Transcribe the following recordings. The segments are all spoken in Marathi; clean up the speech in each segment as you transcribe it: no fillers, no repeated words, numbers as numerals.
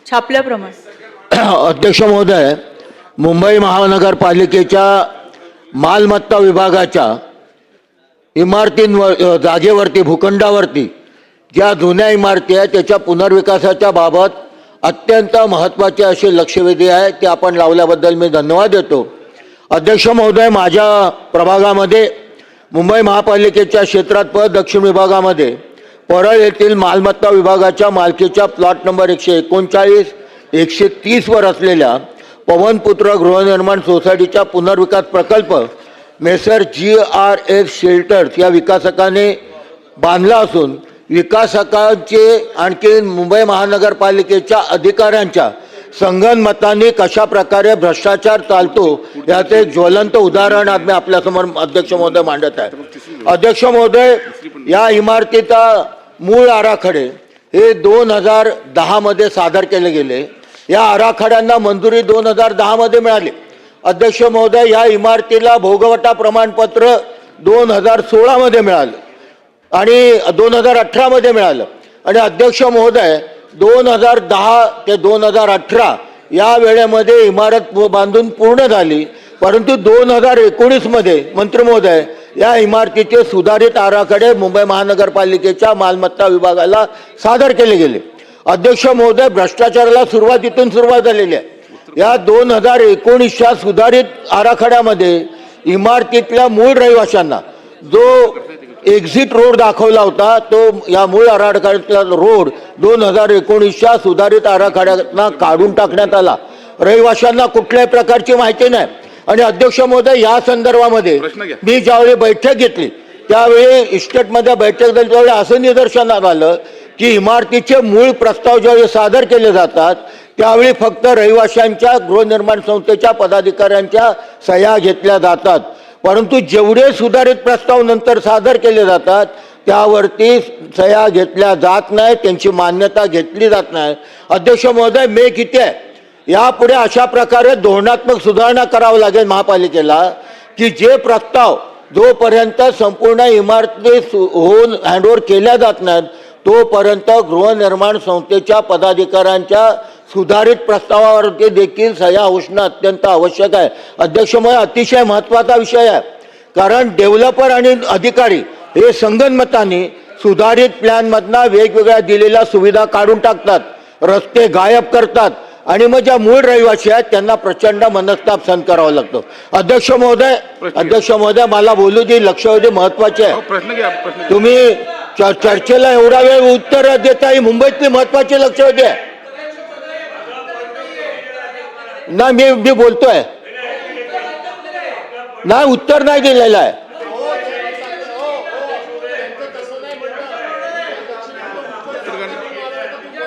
छापल्याप्रमाणे अध्यक्ष महोदय, मुंबई महानगरपालिकेच्या मालमत्ता विभागाच्या इमारतींवर जागेवरती भूखंडावरती ज्या जुन्या इमारती आहेत त्याच्या पुनर्विकासाच्या बाबत अत्यंत महत्त्वाचे असे लक्षवेधी आहे ते आपण लावल्याबद्दल मी धन्यवाद देतो. अध्यक्ष महोदय, माझ्या प्रभागामध्ये मुंबई महापालिकेच्या क्षेत्रात दक्षिण विभागामध्ये परळ येथील मालमत्ता विभागाच्या मालकीच्या प्लॉट नंबर 139, 130 वर असलेल्या पवनपुत्र गृहनिर्माण सोसायटीचा पुनर्विकास प्रकल्प मेसर GRS शेल्टर्स या विकासकाने बांधला असून विकासकांचे आणखी मुंबई महानगरपालिकेच्या अधिकाऱ्यांच्या संगनमताने कशा प्रकारे भ्रष्टाचार चालतो याचे एक ज्वलंत उदाहरण आज मी आपल्यासमोर अध्यक्ष महोदय मांडत आहे. अध्यक्ष महोदय, या इमारतीचा मूळ आराखडे हे 2010 मध्ये सादर केले गेले. या आराखड्यांना मंजुरी 2010 मध्ये मिळाली. अध्यक्ष महोदय, या इमारतीला भोगवटा प्रमाणपत्र 2016 मध्ये मिळालं आणि 2018 मध्ये मिळालं. आणि अध्यक्ष महोदय, 2010 ते 2018 या वेळेमध्ये इमारत बांधून पूर्ण झाली, परंतु 2019 मध्ये मंत्री महोदय या इमारतीचे सुधारित आराखडे मुंबई महानगरपालिकेच्या मालमत्ता विभागाला सादर केले गेले. अध्यक्ष महोदय, भ्रष्टाचाराला सुरुवात झालेली आहे. या 2019च्या सुधारित आराखड्यामध्ये इमारतीतल्या मूळ रहिवाशांना जो एक्झिट रोड दाखवला होता तो या मूळ आराखड्यातला रोड 2019च्या सुधारित आराखड्यातनं काढून टाकण्यात आला. रहिवाशांना कुठल्याही प्रकारची माहिती नाही. आणि अध्यक्ष महोदय, या संदर्भामध्ये मी ज्यावेळी बैठक घेतली त्यावेळी इस्टेटमध्ये बैठक झाली त्यावेळी असं निदर्शनात आलं की इमारतीचे मूळ प्रस्ताव ज्यावेळी सादर केले जातात त्यावेळी फक्त रहिवाशांच्या गृहनिर्माण संस्थेच्या पदाधिकाऱ्यांच्या सह्या घेतल्या जातात, परंतु जेवढे सुधारित प्रस्ताव नंतर सादर केले जातात त्यावरती सह्या घेतल्या जात नाही, त्यांची मान्यता घेतली जात नाही. अध्यक्ष महोदय, मे किती आहे? यापुढे अशा प्रकारे धोरणात्मक सुधारणा करावं लागेल महापालिकेला की जे प्रस्ताव जोपर्यंत संपूर्ण इमारती होऊन हँडओव्हर केल्या जात नाहीत तोपर्यंत गृहनिर्माण संस्थेच्या पदाधिकाऱ्यांच्या सुधारित प्रस्तावावरती देखील सह्या असणं अत्यंत आवश्यक आहे. अध्यक्ष महोदय, अतिशय महत्त्वाचा विषय आहे, कारण डेव्हलपर आणि अधिकारी हे संगनमताने सुधारित प्लॅनमधनं वेगवेगळ्या दिलेल्या सुविधा काढून टाकतात, रस्ते गायब करतात आणि मग ज्या मूळ रहिवासी आहेत त्यांना प्रचंड मनस्ताप सहन करावा लागतो. अध्यक्ष महोदय, मला बोलू दे, लक्षवेधी महत्वाचे आहे. तुम्ही चर्चेला एवढा वेळ उत्तर देता, ही मुंबईतली महत्वाची लक्षवेधी आहे ना. मी बोलतोय नाही, उत्तर नाही दिलेलं आहे.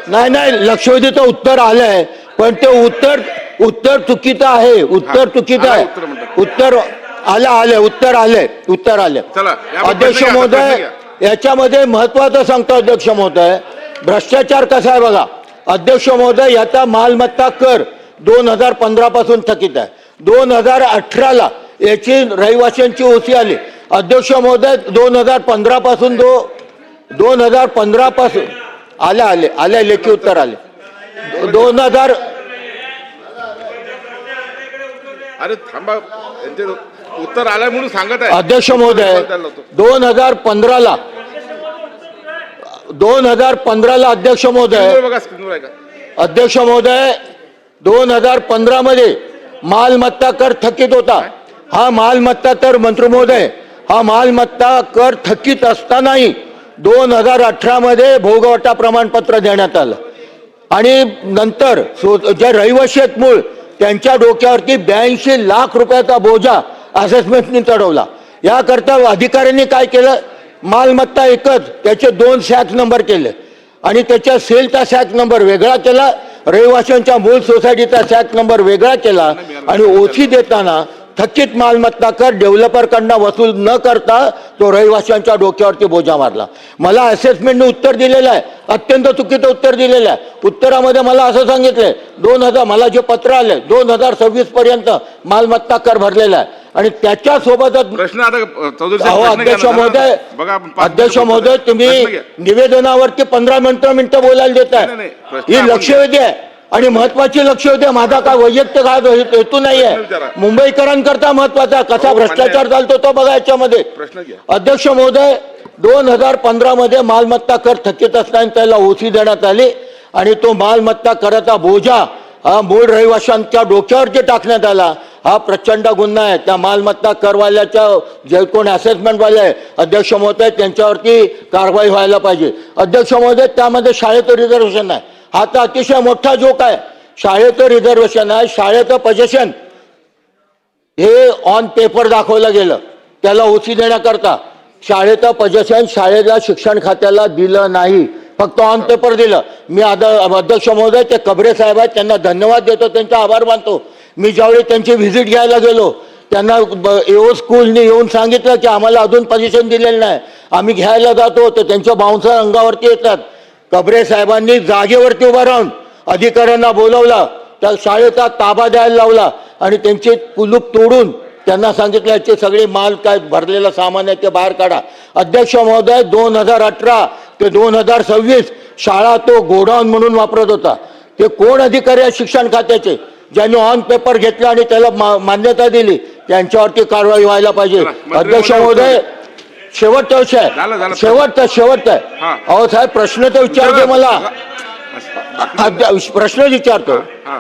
नाही, लक्षवेधीचं उत्तर आलंय पण ते उत्तर चुकीचं आहे. उत्तर आले. अध्यक्ष महोदय, याच्यामध्ये महत्वाचं सांगतो अध्यक्ष महोदय, भ्रष्टाचार कसा आहे बघा. अध्यक्ष महोदय, याचा मालमत्ता कर 2015 पासून थकीत आहे. 2018ला याची रहिवाशांची ओसी आली. अध्यक्ष महोदय, 2015 पासून 2015 पासून आले लेखी उत्तर आले. 2000 अरे थांबा, उत्तर आलंय म्हणून सांगत आहे. अध्यक्ष महोदय, 2015ला अध्यक्ष महोदय 2015 मध्ये मालमत्ता कर थकीत होता. हा मालमत्ता तर मंत्री महोदय, हा मालमत्ता कर थकीत असतानाही 2018 मध्ये भोगवटा प्रमाणपत्र देण्यात आलं आणि नंतर जे रहिवासी आहेत मूळ त्यांच्या डोक्यावरती 82 लाख रुपयाचा बोजा असेसमेंटनी चढवला. याकरता अधिकाऱ्यांनी काय केलं, मालमत्ता एकच त्याचे 2 सॅक नंबर केले आणि त्याच्या सेलचा सॅक नंबर वेगळा केला, रहिवाशांच्या मूळ सोसायटीचा सॅक नंबर वेगळा केला आणि ओसी देताना थकीत मालमत्ता कर डेव्हलपरकडनं वसूल न करता तो रहिवाशांच्या डोक्यावरती बोजा मारला. मला असेसमेंटने उत्तर दिलेलं आहे, अत्यंत चुकीचं उत्तर दिलेलं आहे. उत्तरामध्ये मला असं सांगितलंय 2000 मला जे पत्र आले 2026 पर्यंत मालमत्ता कर भरलेला आहे आणि त्याच्यासोबतच प्रश्न आता अध्यक्ष महोदय तुम्ही निवेदनावरती 15 मिनिटं बोलायला देताय. ही लक्षवेधी आहे. आणि महत्वाची लक्ष होते. माझा काय वैयक्तिक हेतू नाही आहे, मुंबईकरांकरता महत्वाचा कसा भ्रष्टाचार चालतो तो बघा याच्यामध्ये. प्रश्न घ्या. अध्यक्ष महोदय, 2015 मध्ये मालमत्ता कर थकीत असताना त्याला ओसी देण्यात आली आणि तो मालमत्ता कराचा बोजा हा मूळ रहिवाशांच्या डोक्यावरती टाकण्यात आला. हा प्रचंड गुन्हा आहे. त्या मालमत्ता करवाल्याच्या जे कोण असेसमेंटवाले आहे अध्यक्ष महोदय त्यांच्यावरती कारवाई व्हायला पाहिजे. अध्यक्ष महोदय, त्यामध्ये शाळेचं रिझर्वेशन आहे. हा तर अतिशय मोठा जोक आहे. शाळेचं रिझर्वेशन आहे, शाळेचं पजेशन हे ऑन पेपर दाखवलं गेलं त्याला ओसी देण्याकरता. शाळेचं पजेशन शाळेला शिक्षण खात्याला दिलं नाही, फक्त ऑन पेपर दिलं. मी अध्यक्ष महोदय ते कबरे साहेब आहेत त्यांना धन्यवाद देतो, त्यांचा आभार मानतो. मी ज्यावेळी त्यांची व्हिजिट घ्यायला गेलो त्यांना एओ स्कूलने येऊन सांगितलं की आम्हाला अजून पजेशन दिलेलं नाही, आम्ही घ्यायला जातो तर त्यांच्या बाउन्सर अंगावरती येतात. कबरे साहेबांनी जागेवरती उभं राहून अधिकाऱ्यांना बोलवलं, त्या शाळेचा ताबा द्यायला लावला आणि त्यांचे कुलूप तोडून त्यांना सांगितलं याचे सगळे माल काय भरलेलं सामान आहे ते बाहेर काढा. अध्यक्ष महोदय, 2018 ते 2026 शाळा तो गोडाऊन म्हणून वापरत होता. ते कोण अधिकारी आहे शिक्षण खात्याचे ज्यांनी ऑन पेपर घेतला आणि त्याला मान्यता दिली, त्यांच्यावरती कारवाई व्हायला पाहिजे. अध्यक्ष महोदय, शेवटचा विषय शेवटचा आहे. अहो साहेब, प्रश्न तर विचारते मला, प्रश्न विचारतो.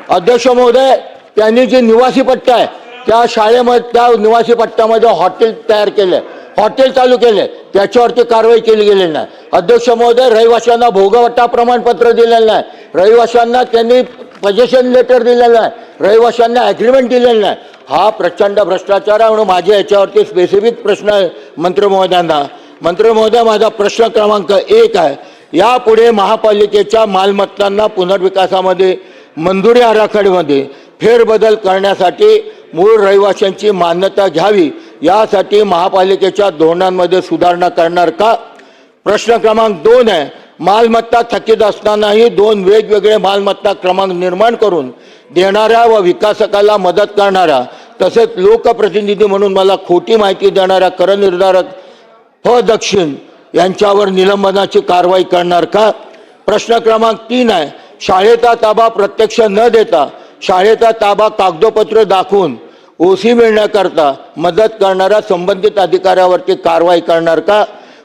अध्यक्ष महोदय, त्यांनी जे निवासी पट्टा आहे त्या शाळेमध्ये त्या निवासी पट्ट्यामध्ये हॉटेल तयार केले, हॉटेल चालू केले, त्याच्यावरती कारवाई केली गेलेली नाही. अध्यक्ष महोदय, रहिवाशांना भोगवटा प्रमाणपत्र दिलेलं नाही, रहिवाशांना त्यांनी पजेशन लेटर दिलेलं नाही, रहिवाशांना ॲग्रीमेंट दिलेलं नाही. हा प्रचंड भ्रष्टाचार आहे. म्हणून माझ्या याच्यावरती स्पेसिफिक प्रश्न आहे मंत्री महोदयांना. मंत्री महोदय, माझा प्रश्न क्रमांक 1 आहे, यापुढे महापालिकेच्या मालमत्तांना पुनर्विकासामध्ये मंजुरी आराखड्यामध्ये फेरबदल करण्यासाठी मूळ रहिवाशांची मान्यता घ्यावी, यासाठी महापालिकेच्या धोरणांमध्ये सुधारणा करणार का? प्रश्न क्रमांक 2 आहे, मालमत्ता थकीत असतानाही 2 वेगवेगळे मालमत्ता क्रमांक निर्माण करून देणाऱ्या व विकासकाला मदत करणाऱ्या तसेच लोकप्रतिनिधी म्हणून मला खोटी माहिती देणाऱ्या करनिर्धारक दक्षिण यांच्यावर निलंबनाची कारवाई करणार का? प्रश्न क्रमांक 3 आहे, शाळेचा ताबा प्रत्यक्ष न देता शाळेचा ताबा कागदोपत्र दाखवून ओसी मिळण्याकरता मदत करणाऱ्या संबंधित अधिकाऱ्यावरती कारवाई करणार का?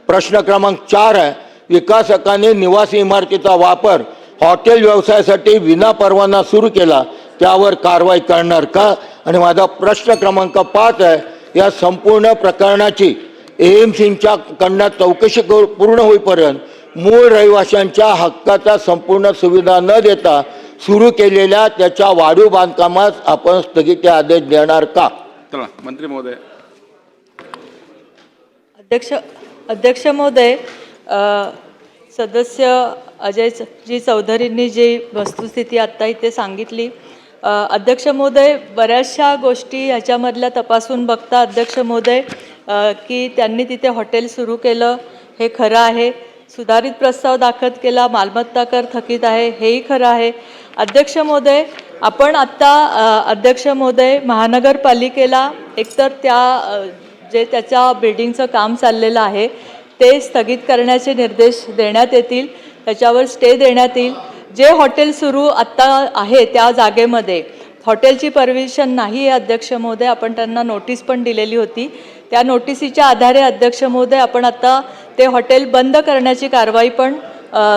प्रश्न क्रमांक 4 आहे, विकासकाने निवासी इमारतीचा वापर हॉटेल व्यवसायासाठी विना परवाना सुरू केला, त्यावर कारवाई करणार का? आणि माझा प्रश्न क्रमांक 5 आहे, या संपूर्ण प्रकरणाची एएमसीच्या कडनं चौकशी पूर्ण होईपर्यंत मूळ रहिवाशांच्या हक्काचा संपूर्ण सुविधा न देता सुरू केलेल्या त्याच्या वाढीव बांधकामास आपण स्थगिती आदेश देणार का? चला मंत्री महोदय. अध्यक्ष महोदय, सदस्य अजयजी चौधरींनी जी वस्तुस्थिती आत्ता इथे सांगितली, अध्यक्ष महोदय, बऱ्याचशा गोष्टी ह्याच्यामधल्या तपासून बघता अध्यक्ष महोदय की त्यांनी तिथे हॉटेल सुरू केलं हे खरं आहे, सुधारित प्रस्ताव दाखल केला, मालमत्ता कर थकीत आहे हेही खरं आहे. अध्यक्ष महोदय, आपण आत्ता अध्यक्ष महोदय महानगरपालिकेला एकतर जे त्याच्या बिल्डिंगचं काम चाललेलं आहे ते स्थगित करण्याचे निर्देश देण्यात येतील, त्याच्यावर स्टे देण्यात येईल. जे हॉटेल सुरू आत्ता आहे त्या जागेमध्ये हॉटेलची परमिशन नाही आहे अध्यक्ष महोदय, आपण त्यांना नोटीस पण दिलेली होती. त्या नोटिसीच्या आधारे अध्यक्ष महोदय आपण आता ते हॉटेल बंद करण्याची कारवाई पण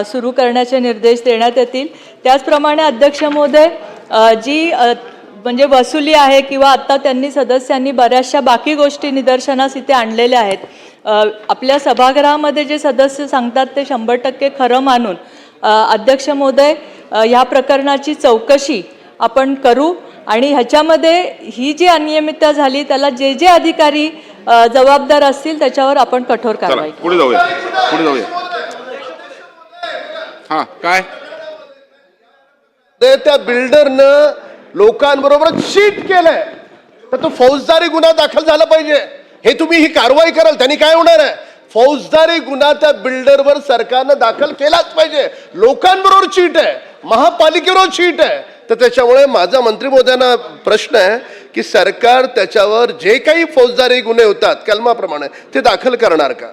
सुरू करण्याचे निर्देश देण्यात येतील. त्याचप्रमाणे अध्यक्ष महोदय, जी म्हणजे वसुली आहे किंवा आता त्यांनी सदस्यांनी बऱ्याचशा बाकी गोष्टी निदर्शनास इथे आणलेल्या आहेत, आपल्या सभागृहामध्ये जे सदस्य सांगतात ते 100% खरं मानून अध्यक्ष महोदय ह्या प्रकरणाची चौकशी आपण करू आणि ह्याच्यामध्ये ही जी अनियमितता झाली त्याला जे जे अधिकारी जबाबदार असतील त्याच्यावर आपण कठोर कारवाई करू. पुढे जाऊया. हा काय त्या बिल्डरनं लोकांबरोबर चीट केलंय तर तो फौजदारी गुन्हा दाखल झाला पाहिजे. हे तुम्ही ही कारवाई कराल त्यांनी काय होणार आहे? फौजदारी गुन्हा त्या बिल्डरवर सरकारनं दाखल केलाच पाहिजे. लोकांबरोबर चीट आहे, महापालिकेबरोबर चीट आहे. तर त्याच्यामुळे माझा मंत्री महोदयांना प्रश्न आहे की सरकार त्याच्यावर जे काही फौजदारी गुन्हे होतात कलमाप्रमाणे ते दाखल करणार का?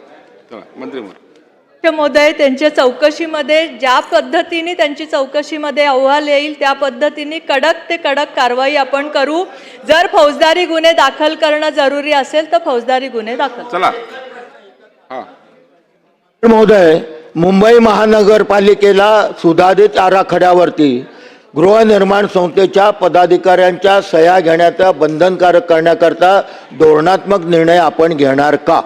मंत्री महोदय. महोदय त्यांच्या चौकशीमध्ये ज्या पद्धतीने त्यांची चौकशीमध्ये अहवाल येईल त्या पद्धतीने कडक ते कडक कारवाई आपण करू. जर फौजदारी गुन्हे दाखल करणं जरुरी असेल तर फौजदारी गुन्हे दाखल. चला हा महोदय, मुंबई महानगरपालिकेला सुधारित आराखड्यावरती गृहनिर्माण संस्थेच्या पदाधिकाऱ्यांच्या सह्या घेण्याचा बंधनकारक करण्याकरता धोरणात्मक निर्णय आपण घेणार का?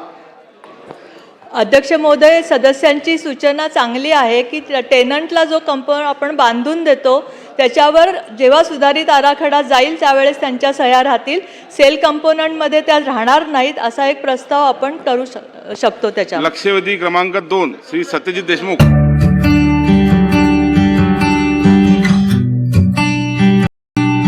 अध्यक्ष महोदय, सदस्यांची सूचना चांगली आहे की टेनंटला जो कंपाऊंड आपण बांधून देतो त्याच्यावर जेव्हा सुधारित आराखडा जाईल त्यावेळेस त्यांच्या सह्या राहतील. सेल कंपोनंटमध्ये त्या राहणार नाहीत असा एक प्रस्ताव आपण करू शकतो त्याच्यावर. लक्षवेधी क्रमांक 2 श्री सत्यजित देशमुख.